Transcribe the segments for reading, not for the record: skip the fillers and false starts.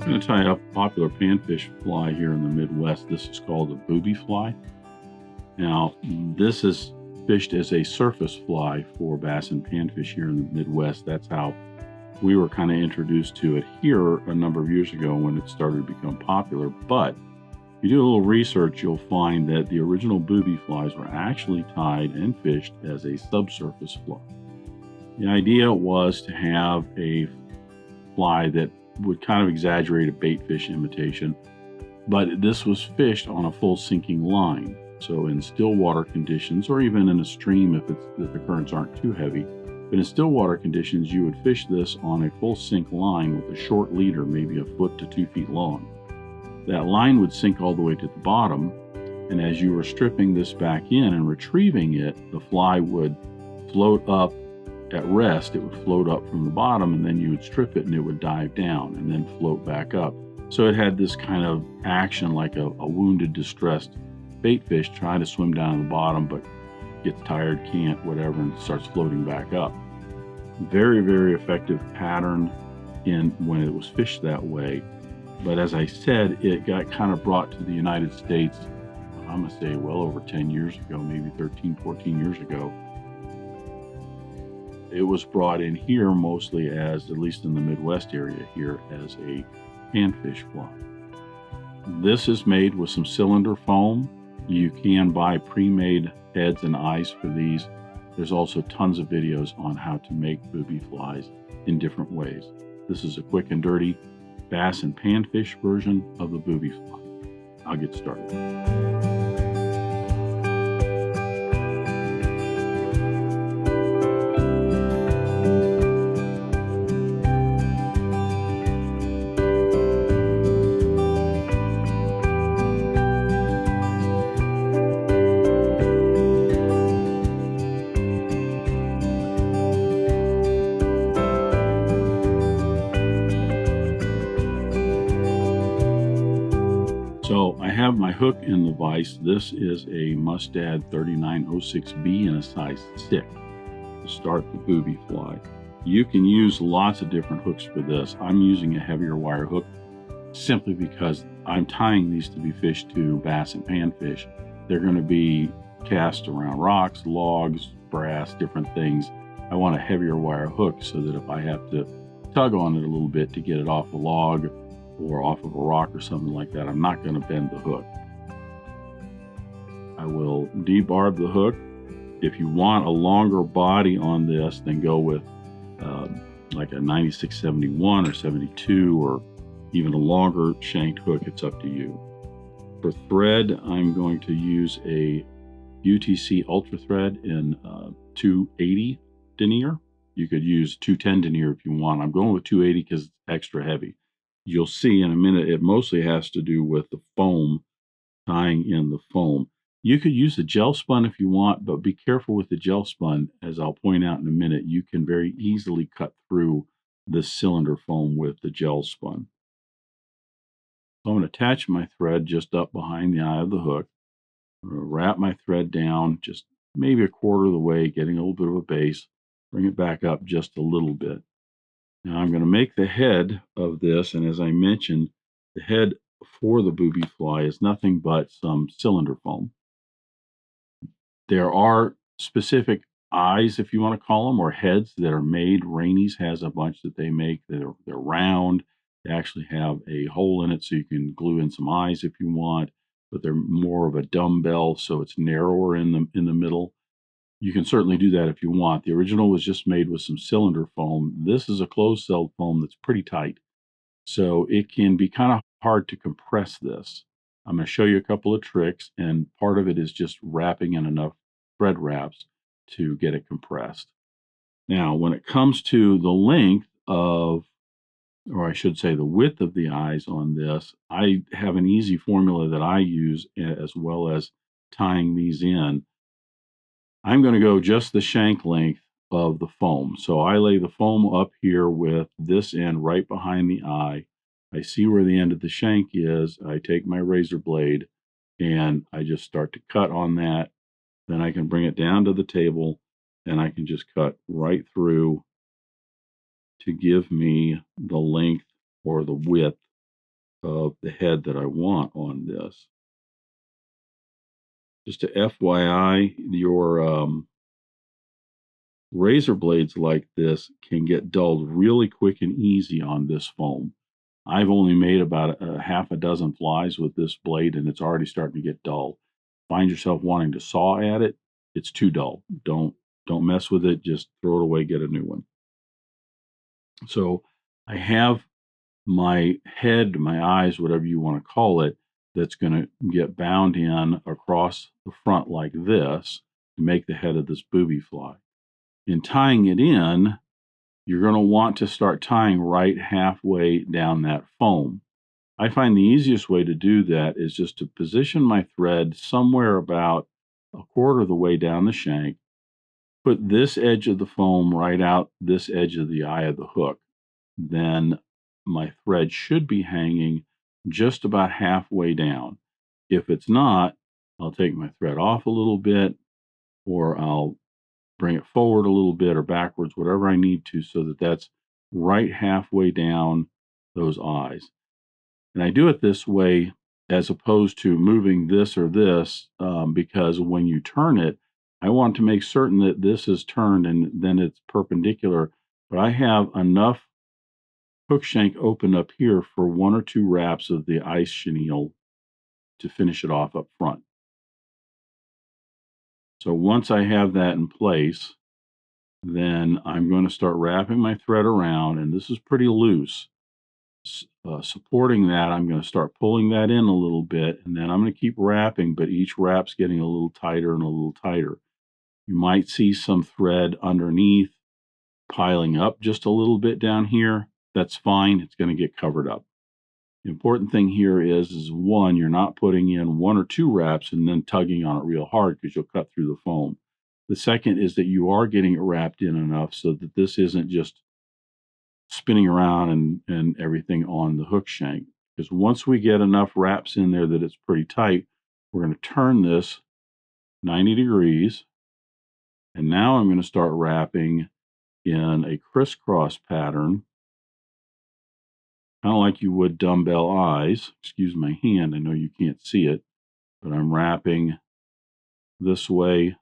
I'm going to tie up a popular panfish fly here in the Midwest. This is called the Boobie Fly. Now, this is fished as a surface fly for bass and panfish here in the Midwest. That's how we were kind of introduced to it here a number of years ago when it started to become popular. But if you do a little research, you'll find that the original Boobie flies were actually tied and fished as a subsurface fly. The idea was to have a fly that would kind of exaggerate a baitfish imitation, but this was fished on a full sinking line. So in still water conditions, or even in a stream if the currents aren't too heavy, but in still water conditions, you would fish this on a full sink line with a short leader, maybe a foot to 2 feet long. That line would sink all the way to the bottom, and as you were stripping this back in and retrieving it, the fly would float up at rest. It would float up from the bottom, and then you would strip it and it would dive down and then float back up. So it had this kind of action like a wounded, distressed baitfish trying to swim down to the bottom, but gets tired, can't, whatever, and starts floating back up. Very, very effective pattern when it was fished that way. But as I said, it got kind of brought to the United States, I'm going to say well over 10 years ago, maybe 13, 14 years ago. It was brought in here mostly as, at least in the Midwest area here, as a panfish fly. This is made with some cylinder foam. You can buy pre-made heads and eyes for these. There's also tons of videos on how to make boobie flies in different ways. This is a quick and dirty bass and panfish version of the boobie fly. I'll get started. So I have my hook in the vise. This is a Mustad 3906B in a size 6 to start the boobie fly. You can use lots of different hooks for this. I'm using a heavier wire hook simply because I'm tying these to be fished to bass and panfish. They're going to be cast around rocks, logs, brass, different things. I want a heavier wire hook so that if I have to tug on it a little bit to get it off a log or off of a rock or something like that, I'm not going to bend the hook. I will debarb the hook. If you want a longer body on this, then go with like a 9671 or 72 or even a longer shanked hook. It's up to you. For thread, I'm going to use a UTC Ultra Thread in 280 denier. You could use 210 denier if you want. I'm going with 280 because it's extra heavy. You'll see in a minute it mostly has to do with the foam, tying in the foam. You could use the gel spun if you want, but be careful with the gel spun. As I'll point out in a minute, you can very easily cut through the cylinder foam with the gel spun. So I'm going to attach my thread just up behind the eye of the hook. I'm going to wrap my thread down just maybe a quarter of the way, getting a little bit of a base. Bring it back up just a little bit. Now I'm going to make the head of this, and as I mentioned, the head for the boobie fly is nothing but some cylinder foam. There are specific eyes, if you want to call them, or heads that are made. Rainey's has a bunch that they make that they're round. They actually have a hole in it so you can glue in some eyes if you want, but they're more of a dumbbell, so it's narrower in the middle. You can certainly do that if you want. The original was just made with some cylinder foam. This is a closed-celled foam that's pretty tight, so it can be kind of hard to compress this. I'm going to show you a couple of tricks, and part of it is just wrapping in enough thread wraps to get it compressed. Now, when it comes to the length of, or I should say the width of the eyes on this, I have an easy formula that I use as well as tying these in. I'm going to go just the shank length of the foam. So I lay the foam up here with this end right behind the eye. I see where the end of the shank is. I take my razor blade and I just start to cut on that. Then I can bring it down to the table and I can just cut right through to give me the length or the width of the head that I want on this. Just a FYI, your razor blades like this can get dulled really quick and easy on this foam. I've only made about a half a dozen flies with this blade, and it's already starting to get dull. Find yourself wanting to saw at it, it's too dull. Don't mess with it. Just throw it away, get a new one. So I have my head, my eyes, whatever you want to call it, that's going to get bound in across the front like this to make the head of this booby fly. In tying it in, you're going to want to start tying right halfway down that foam. I find the easiest way to do that is just to position my thread somewhere about a quarter of the way down the shank, put this edge of the foam right out this edge of the eye of the hook. Then my thread should be hanging just about halfway down. If it's not, I'll take my thread off a little bit, or I'll bring it forward a little bit or backwards, whatever I need to, so that that's right halfway down those eyes. And I do it this way as opposed to moving this or this, because when you turn it, I want to make certain that this is turned and then it's perpendicular. But I have enough hook shank open up here for one or two wraps of the ice chenille to finish it off up front. So once I have that in place, then I'm going to start wrapping my thread around, and this is pretty loose. Supporting that, I'm going to start pulling that in a little bit, and then I'm going to keep wrapping, but each wrap's getting a little tighter and a little tighter. You might see some thread underneath piling up just a little bit down here. That's fine. It's going to get covered up. The important thing here is one, you're not putting in one or two wraps and then tugging on it real hard because you'll cut through the foam. The second is that you are getting it wrapped in enough so that this isn't just spinning around and everything on the hook shank. Because once we get enough wraps in there that it's pretty tight, we're going to turn this 90 degrees. And now I'm going to start wrapping in a crisscross pattern, kind of like you would dumbbell eyes. Excuse my hand, I know you can't see it, but I'm wrapping this way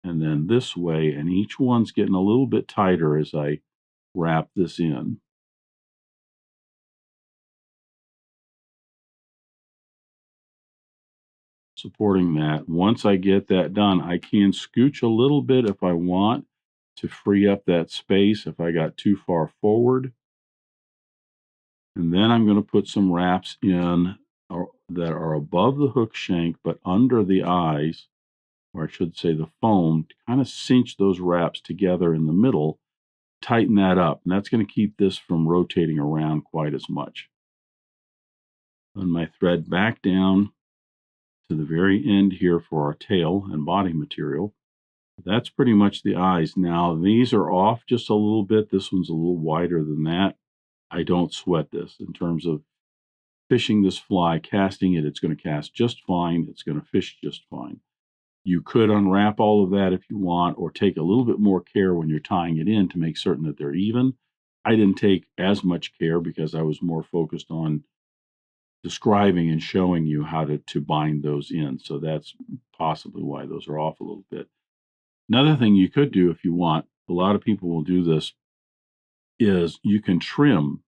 and then this way, and each one's getting a little bit tighter as I wrap this in. Supporting that. Once I get that done, I can scooch a little bit if I want to free up that space if I got too far forward. And then I'm going to put some wraps in that are above the hook shank but under the eyes, or I should say the foam, to kind of cinch those wraps together in the middle, tighten that up. And that's going to keep this from rotating around quite as much. Run my thread back down to the very end here for our tail and body material. That's pretty much the eyes. Now, these are off just a little bit. This one's a little wider than that. I don't sweat this in terms of fishing this fly, casting it. It's going to cast just fine. It's going to fish just fine. You could unwrap all of that if you want, or take a little bit more care when you're tying it in to make certain that they're even. I didn't take as much care because I was more focused on describing and showing you how to bind those in. So that's possibly why those are off a little bit. Another thing you could do if you want, a lot of people will do this, is you can trim.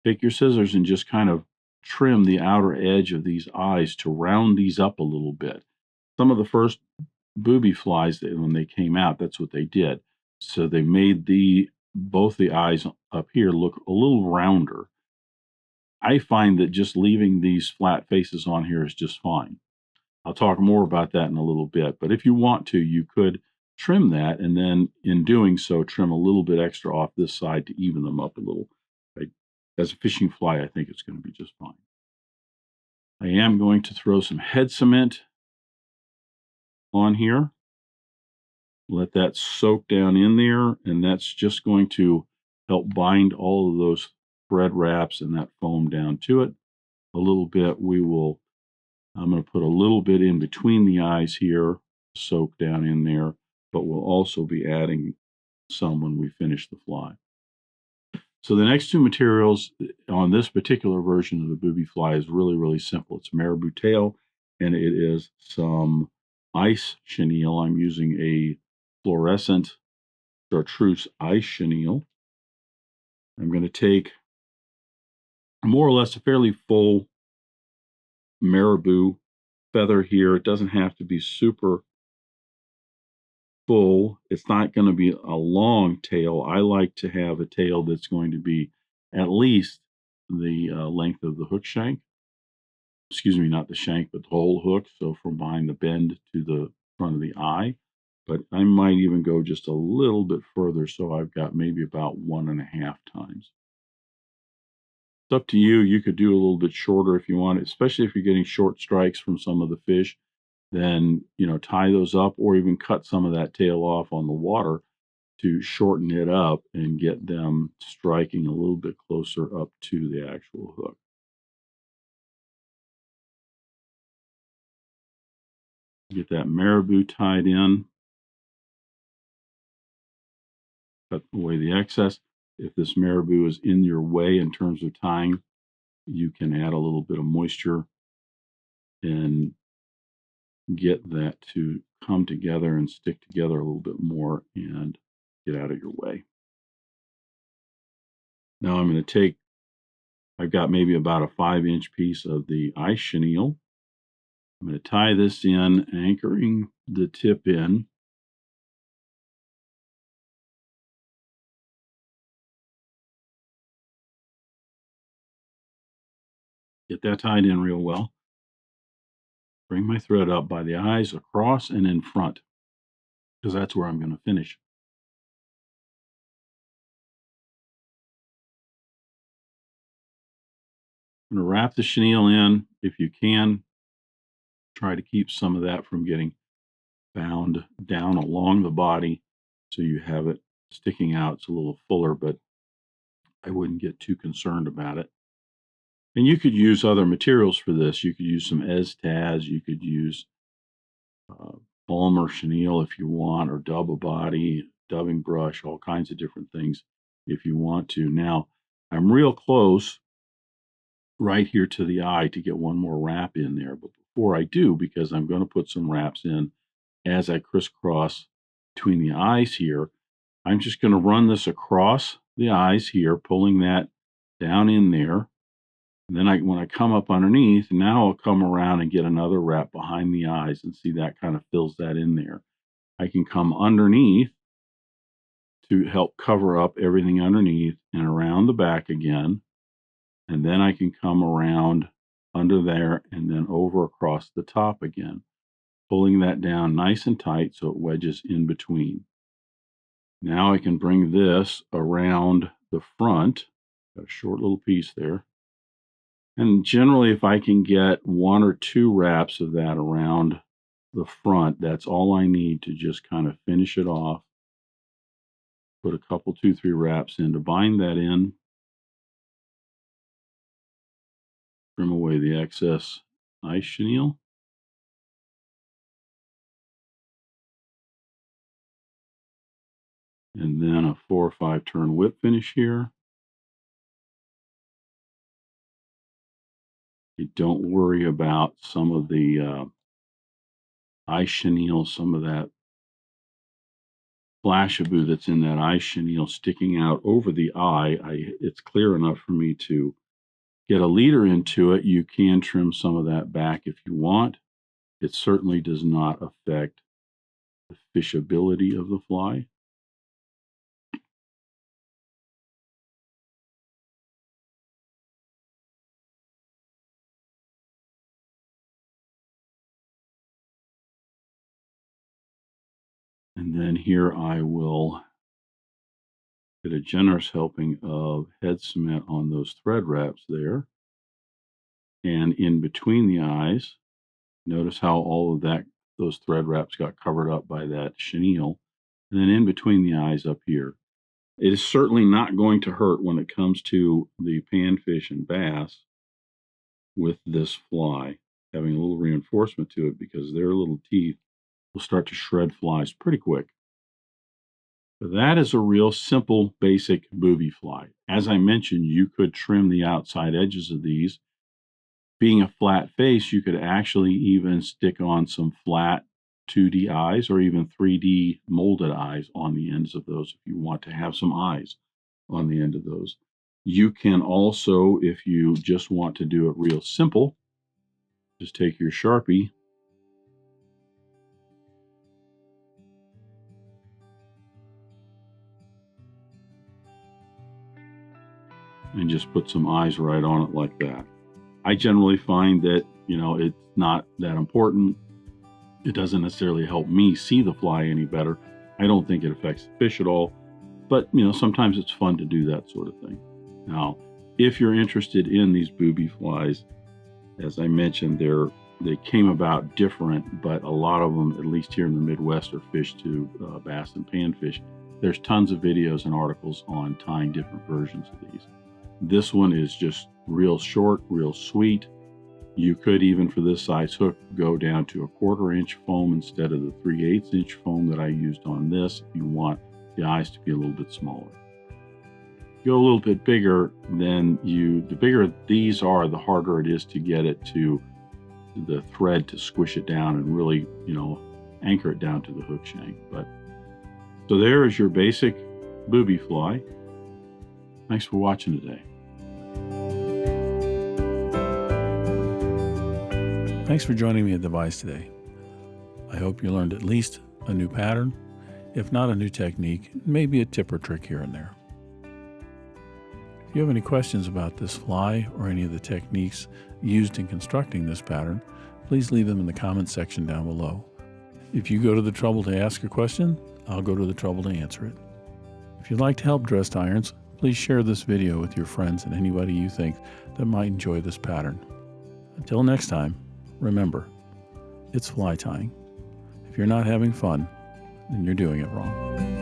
Take your scissors and just kind of trim the outer edge of these eyes to round these up a little bit. Some of the first booby flies, when they came out, that's what they did. So they made both the eyes up here look a little rounder. I find that just leaving these flat faces on here is just fine. I'll talk more about that in a little bit, but if you want to, you could trim that, and then in doing so, trim a little bit extra off this side to even them up a little. As a fishing fly, I think it's going to be just fine. I am going to throw some head cement on here. Let that soak down in there, and that's just going to help bind all of those thread wraps and that foam down to it a little bit. I'm going to put a little bit in between the eyes here, soak down in there, but we'll also be adding some when we finish the fly. So the next two materials on this particular version of the Boobie Fly is really, really simple. It's a marabou tail, and it is some ice chenille. I'm using a fluorescent Chartreuse ice chenille. I'm going to take more or less a fairly full marabou feather here. It doesn't have to be super full. It's not going to be a long tail. I like to have a tail that's going to be at least the length of the hook shank. Excuse me, not the shank, but the whole hook. So from behind the bend to the front of the eye. But I might even go just a little bit further. So I've got maybe about 1.5 times. It's up to you. You could do a little bit shorter if you want, especially if you're getting short strikes from some of the fish. Then, tie those up or even cut some of that tail off on the water to shorten it up and get them striking a little bit closer up to the actual hook. Get that marabou tied in. Cut away the excess. If this marabou is in your way in terms of tying, you can add a little bit of moisture and get that to come together and stick together a little bit more and get out of your way. Now I'm going to take, I've got maybe about a 5-inch piece of the ice chenille. I'm going to tie this in, anchoring the tip in. Get that tied in real well. Bring my thread up by the eyes, across, and in front, because that's where I'm going to finish. I'm going to wrap the chenille in. If you can, try to keep some of that from getting bound down along the body so you have it sticking out. It's a little fuller, but I wouldn't get too concerned about it. And you could use other materials for this. You could use some Taz. You could use Palmer chenille if you want, or double body, dubbing brush, all kinds of different things if you want to. Now, I'm real close right here to the eye to get one more wrap in there. But before I do, because I'm going to put some wraps in as I crisscross between the eyes here, I'm just going to run this across the eyes here, pulling that down in there. And then when I come up underneath, now I'll come around and get another wrap behind the eyes and see that kind of fills that in there. I can come underneath to help cover up everything underneath and around the back again. And then I can come around under there and then over across the top again, pulling that down nice and tight so it wedges in between. Now I can bring this around the front. Got a short little piece there. And generally, if I can get 1 or 2 wraps of that around the front, that's all I need to just kind of finish it off. Put a couple, 2, 3 wraps in to bind that in. Trim away the excess ice chenille. And then a 4 or 5 turn whip finish here. You don't worry about some of the ice chenille, some of that flashaboo that's in that ice chenille sticking out over the eye. It's clear enough for me to get a leader into it. You can trim some of that back if you want. It certainly does not affect the fishability of the fly. And then here I will get a generous helping of head cement on those thread wraps there. And in between the eyes, notice how all of those thread wraps got covered up by that chenille. And then in between the eyes up here. It is certainly not going to hurt when it comes to the panfish and bass with this fly, having a little reinforcement to it, because their little teeth will start to shred flies pretty quick. But that is a real simple, basic booby fly. As I mentioned, you could trim the outside edges of these. Being a flat face, you could actually even stick on some flat 2D eyes or even 3D molded eyes on the ends of those if you want to have some eyes on the end of those. You can also, if you just want to do it real simple, just take your Sharpie and just put some eyes right on it like that. I generally find that, it's not that important. It doesn't necessarily help me see the fly any better. I don't think it affects the fish at all, but sometimes it's fun to do that sort of thing. Now, if you're interested in these booby flies, as I mentioned, they came about different, but a lot of them, at least here in the Midwest, are fished to bass and panfish. There's tons of videos and articles on tying different versions of these. This one is just real short, real sweet. You could even, for this size hook, go down to a 1/4 inch foam instead of the 3/8 inch foam that I used on this if you want the eyes to be a little bit smaller. Go a little bit bigger, the bigger these are, the harder it is to get it to the thread to squish it down and really, anchor it down to the hook shank. So there is your basic booby fly. Thanks for watching today. Thanks for joining me at the Vise today. I hope you learned at least a new pattern, if not a new technique, maybe a tip or trick here and there. If you have any questions about this fly or any of the techniques used in constructing this pattern, please leave them in the comments section down below. If you go to the trouble to ask a question, I'll go to the trouble to answer it. If you'd like to help dressed irons, please share this video with your friends and anybody you think that might enjoy this pattern. Until next time, remember, it's fly tying. If you're not having fun, then you're doing it wrong.